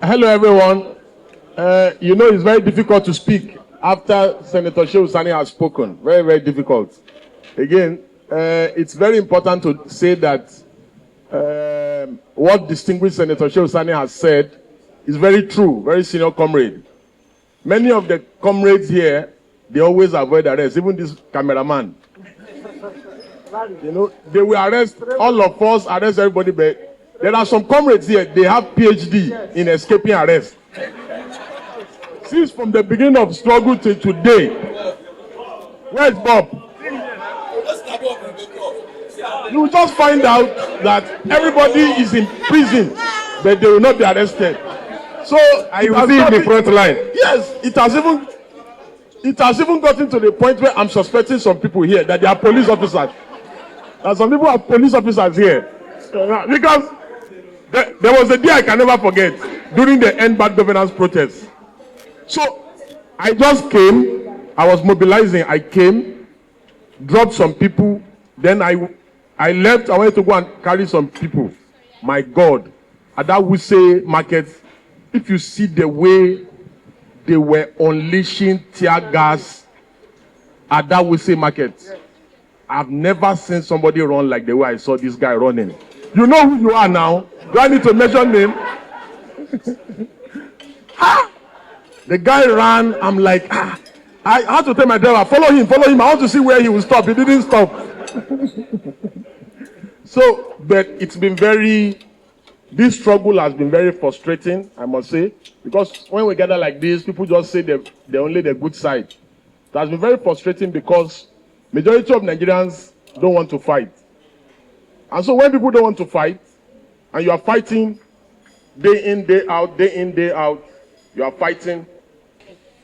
Hello, everyone. You know, it's very difficult to speak after Senator Shehu Sani has spoken. Very, very difficult. Again, it's very important to say that what distinguished Senator Shehu Sani has said is very true, very senior comrade. Many of the comrades here, they always avoid arrest, even this cameraman. You know, they will arrest all of us, arrest everybody, but there are some comrades here, they have PhD in escaping arrest. Since from the beginning of struggle to today, where's Bob? You will just find out that everybody is in prison, but they will not be arrested. So I will be in the front line. Yes, it has even gotten to the point where I'm suspecting some people here that they are police officers. And some people are police officers here. Because there was a day I can never forget during the End Bad Governance protest. So I just came, I was mobilizing, I came, dropped some people, then I left, I went to go and carry some people. My God, at that Wuse market, if you see the way they were unleashing tear gas at that Wuse market, I've never seen somebody run like the way I saw this guy running. You know who you are now? Do I need to mention name? The guy ran, I'm like, I had to tell my driver, follow him. I want to see where he will stop. He didn't stop. So, but it's been this struggle has been very frustrating, I must say, because when we gather like this, people just say they're only the good side. It has been very frustrating because majority of Nigerians don't want to fight. And so when people don't want to fight, and you are fighting day in, day out, you are fighting.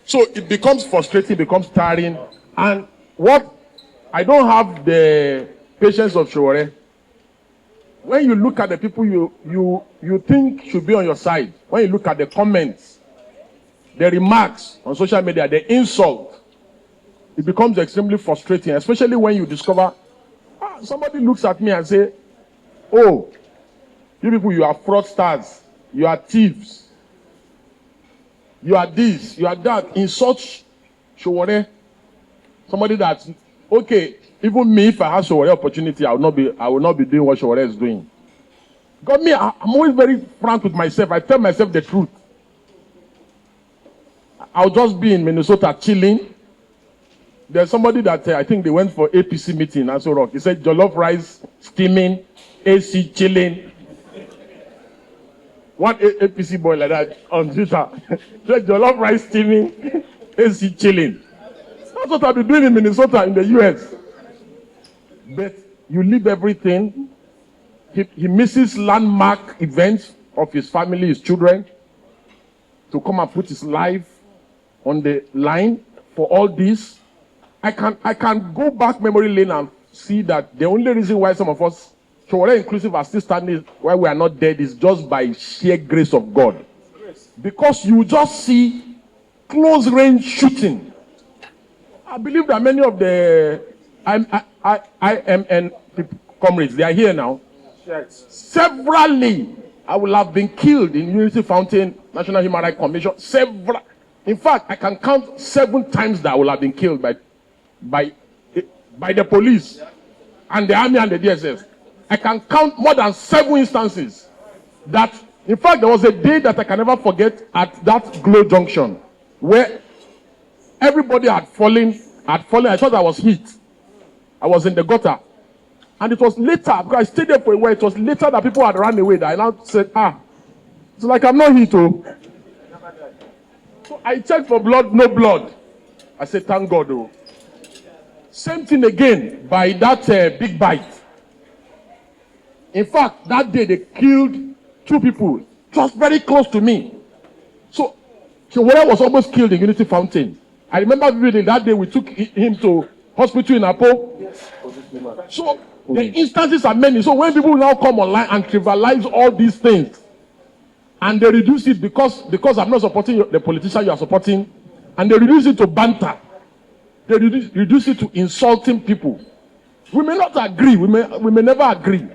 So it becomes frustrating, becomes tiring. And I don't have the patience of Showore. When you look at the people you think should be on your side, when you look at the comments, the remarks on social media, the insult, it becomes extremely frustrating, especially when you discover, somebody looks at me and say, oh, you people, you are fraudsters, you are thieves, you are this, you are that. Insult Showore. Somebody that's, okay, even me, if I have Showore opportunity, I will not be doing what Showore is doing. Because me, I'm always very frank with myself. I tell myself the truth. I'll just be in Minnesota chilling. There's somebody that I think they went for APC meeting in Aso Rock. He said jollof rice, steaming, AC chilling. One APC boy like that on Twitter. Said jollof rice, steaming, AC chilling. That's what I've been doing in Minnesota, in the US. But you leave everything. He misses landmark events of his family, his children, to come and put his life on the line for all this. I can go back memory lane and see that the only reason why some of us, Showore inclusive, are still standing, why we are not dead, is just by sheer grace of God. Because you just see close range shooting. I believe that many of the IMN comrades, they are here now. Yes. Severally, I will have been killed in Unity Fountain, National Human Rights Commission. In fact, I can count 7 times that I will have been killed by the police and the army and the DSS. I can count more than 7 instances that, in fact, there was a day that I can never forget at that Glow Junction where everybody had fallen. I thought I was hit. I was in the gutter. And it was later, because I stayed there for a while, it was later that people had run away that I now said, it's like I'm not hit. So I checked for blood, no blood. I said, thank God. Oh. Same thing again by that big bite. In fact, that day they killed 2 people just very close to me. So Showore was almost killed in Unity Fountain. I remember vividly that day we took him to hospital in Apo. Yes. So the instances are many. So when people now come online and trivialize all these things, and they reduce it because I'm not supporting the politician you are supporting, and they reduce it to banter. They reduce it to insulting people. We may not agree. We may never agree.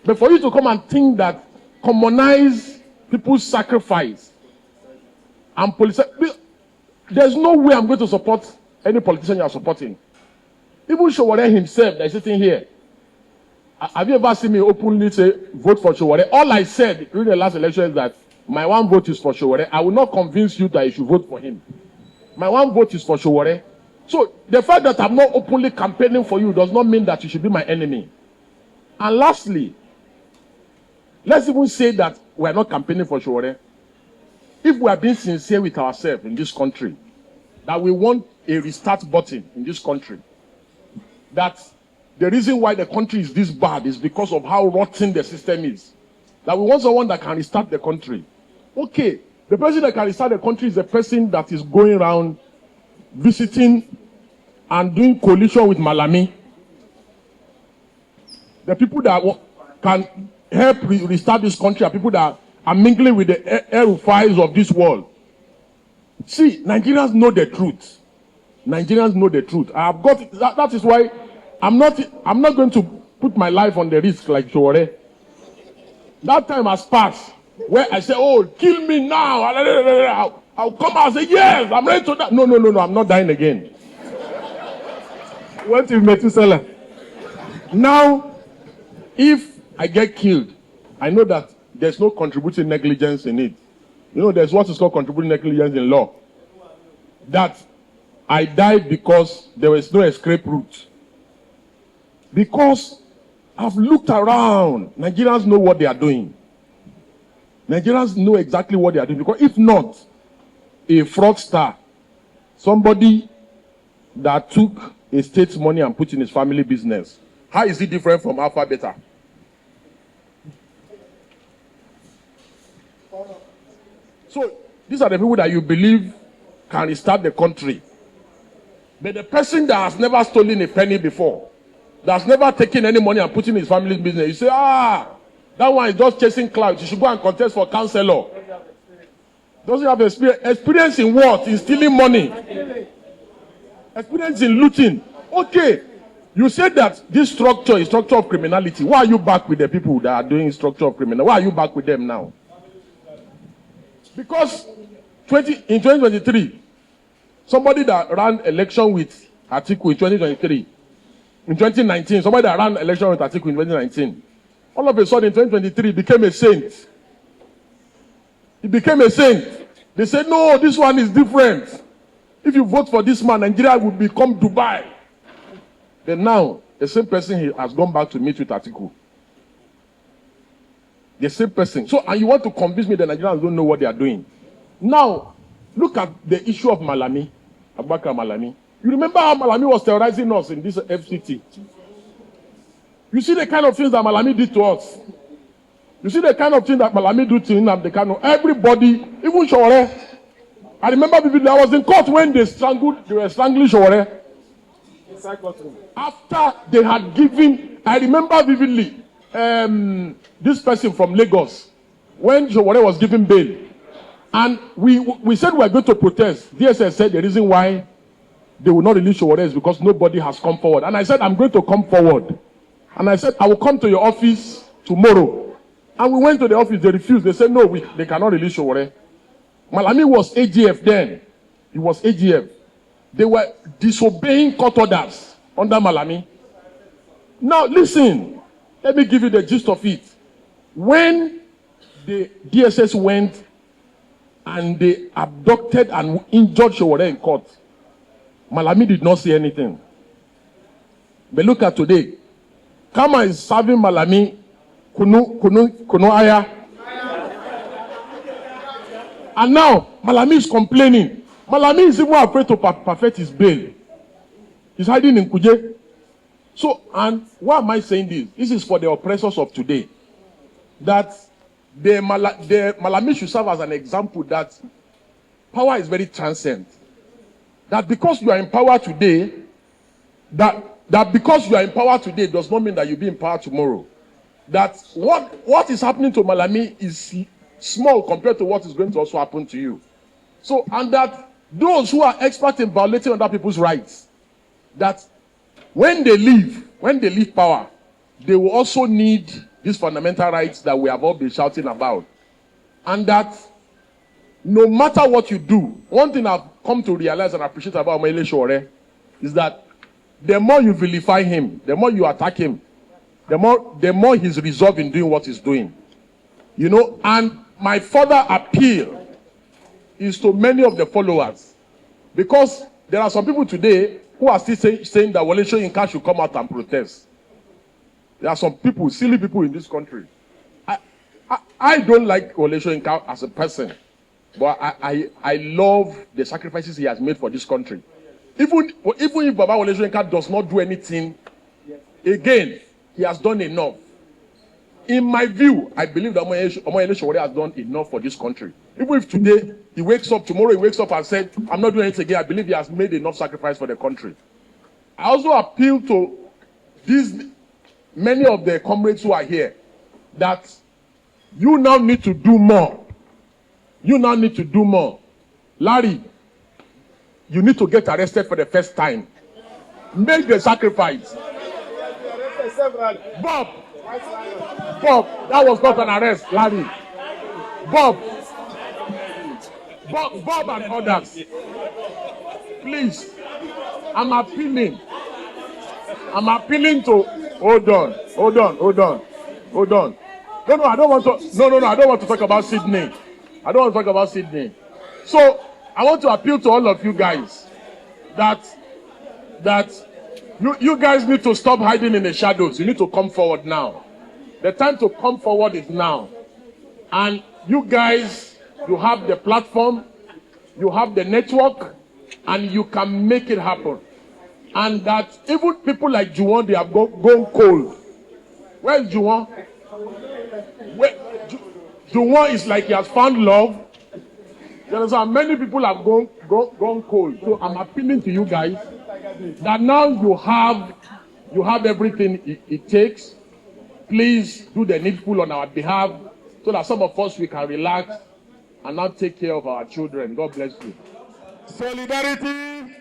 But for you to come and think that commonize people's sacrifice and police. There's no way I'm going to support any politician you are supporting. Even Sowore himself that's sitting here. Have you ever seen me openly say, vote for Sowore? All I said during the last election is that my one vote is for Sowore. I will not convince you that you should vote for him. My one vote is for Sowore. So the fact that I'm not openly campaigning for you does not mean that you should be my enemy. And lastly, let's even say that we are not campaigning for Sowore. If we are being sincere with ourselves in this country, that we want a restart button in this country, that the reason why the country is this bad is because of how rotten the system is, that we want someone that can restart the country. Okay, the person that can restart the country is the person that is going around visiting and doing coalition with Malami. The people that can help restart this country are people that are mingling with the El-Rufais of this world. See, Nigerians know the truth. Nigerians know the truth. I have got it. That is why I'm not going to put my life on the risk like Sowore. That time has passed where I say, oh, kill me now. I'll come out and say, yes, I'm ready to die. No, I'm not dying again. What if Methuselah? Now, if I get killed, I know that there's no contributing negligence in it. You know, there's what is called contributing negligence in law. That I died because there was no escape route. Because I've looked around. Nigerians know what they are doing. Nigerians know exactly what they are doing. Because if not, a fraudster, somebody that took a state's money and put in his family business, how is it different from Alpha Beta? So these are the people that you believe can restart the country. But the person that has never stolen a penny before, that's never taken any money and put in his family's business, you say, that one is just chasing clouds. You should go and contest for councillor. Doesn't have experience. Experience in what? In stealing money. Experience in looting. Okay. You said that this structure is structure of criminality. Why are you back with the people that are doing structure of criminality? Why are you back with them now? Because in 2023, somebody that ran election with Atiku in 2023, in 2019, somebody that ran election with Atiku in 2019, all of a sudden in 2023 became a saint. He became a saint. They said, no, this one is different. If you vote for this man, Nigeria will become Dubai. Then now, the same person has gone back to meet with Atiku. The same person. So, and you want to convince me that Nigerians don't know what they are doing. Now, look at the issue of Malami, Abubakar Malami. You remember how Malami was terrorizing us in this FCT? You see the kind of things that Malami did to us. You see the kind of thing that Malami did to him and the kind of everybody, even Sowore. I remember vividly, I was in court when they were strangling Sowore. After they had given, I remember vividly, this person from Lagos, when Sowore was given bail, and we said we were going to protest. DSS said the reason why they will not release Sowore is because nobody has come forward. And I said, I'm going to come forward. And I said, I will come to your office tomorrow. And we went to the office, they refused. They said, no, they cannot release Sowore. Malami was AGF then. He was AGF. They were disobeying court orders under Malami. Now, listen. Let me give you the gist of it. When the DSS went and they abducted and injured Sowore in court, Malami did not say anything. But look at today. Kama is serving Malami Kunu Aya. And now, Malami is complaining. Malami is even afraid to perfect his bail. He's hiding in Kuje. So, and why am I saying this? This is for the oppressors of today. That the Malami should serve as an example that power is very transient. That because you are in power today, that because you are in power today does not mean that you'll be in power tomorrow. That what is happening to Malami is small compared to what is going to also happen to you. So, and that those who are expert in violating other people's rights, that when they leave power, they will also need these fundamental rights that we have all been shouting about. And that no matter what you do, one thing I've come to realize and appreciate about El-Rufai is that the more you vilify him, the more you attack him, the more he's resolved in doing what he's doing. You know, and my further appeal is to many of the followers, because there are some people today who are still saying that Wole Soyinka should come out and protest. There are some people, silly people in this country. I don't like Wole Soyinka as a person, but I love the sacrifices he has made for this country. Even if Baba Wole Soyinka does not do anything, again, he has done enough. In my view, I believe that El-Rufai has done enough for this country. Even if today he wakes up, tomorrow he wakes up and said, I'm not doing anything again, I believe he has made enough sacrifice for the country. I also appeal to many of the comrades who are here that you now need to do more. You now need to do more. Larry, you need to get arrested for the first time. Make the sacrifice. Bob, that was not an arrest, Larry. Bob and others. Please, I'm appealing to, hold on. No, I don't want to talk about Sydney. So, I want to appeal to all of you guys that you guys need to stop hiding in the shadows. You need to come forward now. The time to come forward is now. And you guys, you have the platform, you have the network, and you can make it happen. And that even people like Juwon, they have gone cold. Where's Juwon? Juwon is like he has found love. You understand? Many people have gone cold. So I'm appealing to you guys that now you have everything it takes. Please do the needful on our behalf so that some of us we can relax and now take care of our children. God bless you. Solidarity.